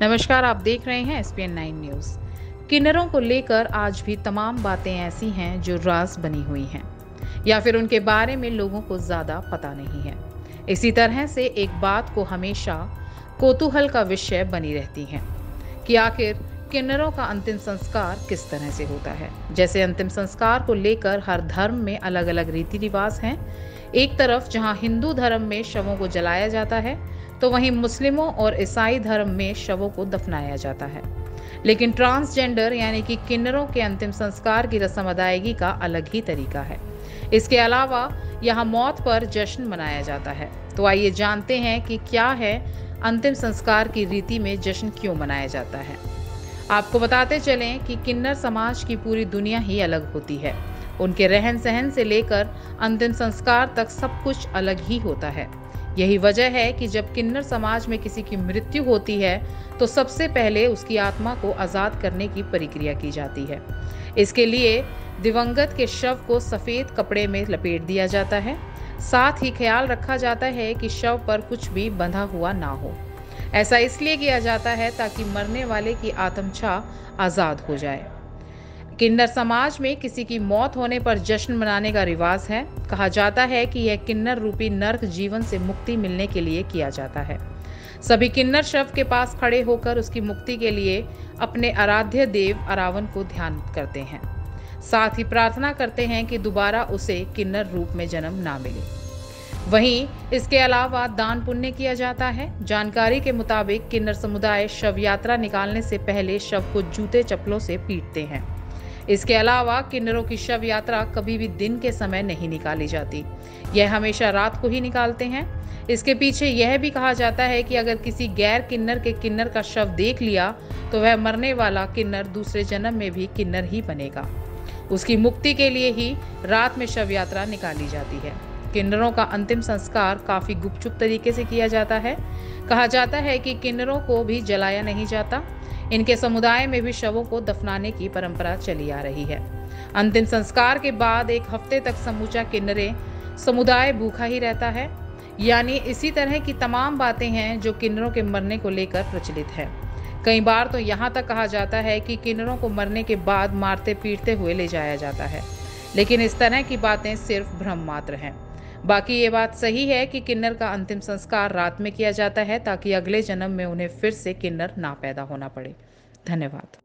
नमस्कार, आप देख रहे हैं एसपीएन 9 न्यूज़। किन्नरों को लेकर आज भी तमाम बातें ऐसी हैं जो राज बनी हुई हैं या फिर उनके बारे में लोगों को ज़्यादा पता नहीं है। इसी तरह से एक बात को हमेशा कौतूहल का विषय बनी रहती है कि आखिर किन्नरों का अंतिम संस्कार किस तरह से होता है। जैसे अंतिम संस्कार को लेकर हर धर्म में अलग अलग रीति रिवाज हैं। एक तरफ जहां हिंदू धर्म में शवों को जलाया जाता है, तो वहीं मुस्लिमों और ईसाई धर्म में शवों को दफनाया जाता है। लेकिन ट्रांसजेंडर यानी कि किन्नरों के अंतिम संस्कार की रस्म अदायगी का अलग ही तरीका है। इसके अलावा यहाँ मौत पर जश्न मनाया जाता है। तो आइए जानते हैं कि क्या है अंतिम संस्कार की रीति में जश्न क्यों मनाया जाता है। आपको बताते चलें कि किन्नर समाज की पूरी दुनिया ही अलग होती है। उनके रहन सहन से लेकर अंतिम संस्कार तक सब कुछ अलग ही होता है। यही वजह है कि जब किन्नर समाज में किसी की मृत्यु होती है तो सबसे पहले उसकी आत्मा को आजाद करने की प्रक्रिया की जाती है। इसके लिए दिवंगत के शव को सफेद कपड़े में लपेट दिया जाता है। साथ ही ख्याल रखा जाता है कि शव पर कुछ भी बंधा हुआ ना हो। ऐसा इसलिए किया जाता है ताकि मरने वाले की आत्मछा आजाद हो जाए। किन्नर समाज में किसी की मौत होने पर जश्न मनाने का रिवाज है। कहा जाता है कि यह किन्नर रूपी नर्क जीवन से मुक्ति मिलने के लिए किया जाता है। सभी किन्नर शव के पास खड़े होकर उसकी मुक्ति के लिए अपने आराध्य देव अरावन को ध्यान करते हैं। साथ ही प्रार्थना करते हैं कि दोबारा उसे किन्नर रूप में जन्म ना मिले। वहीं इसके अलावा दान पुण्य किया जाता है। जानकारी के मुताबिक किन्नर समुदाय शव यात्रा निकालने से पहले शव को जूते चप्पलों से पीटते हैं। इसके अलावा किन्नरों की शव यात्रा कभी भी दिन के समय नहीं निकाली जाती, यह हमेशा रात को ही निकालते हैं। इसके पीछे यह भी कहा जाता है कि अगर किसी गैर किन्नर के किन्नर का शव देख लिया तो वह मरने वाला किन्नर दूसरे जन्म में भी किन्नर ही बनेगा। उसकी मुक्ति के लिए ही रात में शव यात्रा निकाली जाती है। किन्नरों का अंतिम संस्कार काफी गुपचुप तरीके से किया जाता है। कहा जाता है कि किन्नरों को भी जलाया नहीं जाता। इनके समुदाय में भी शवों को दफनाने की परंपरा चली आ रही है। अंतिम संस्कार के बाद एक हफ्ते तक समूचा किन्नरे समुदाय भूखा ही रहता है। यानी इसी तरह की तमाम बातें हैं जो किन्नरों के मरने को लेकर प्रचलित है। कई बार तो यहाँ तक कहा जाता है कि किन्नरों को मरने के बाद मारते पीटते हुए ले जाया जाता है, लेकिन इस तरह की बातें सिर्फ भ्रम मात्र हैं। बाकी ये बात सही है कि किन्नर का अंतिम संस्कार रात में किया जाता है ताकि अगले जन्म में उन्हें फिर से किन्नर ना पैदा होना पड़े। धन्यवाद।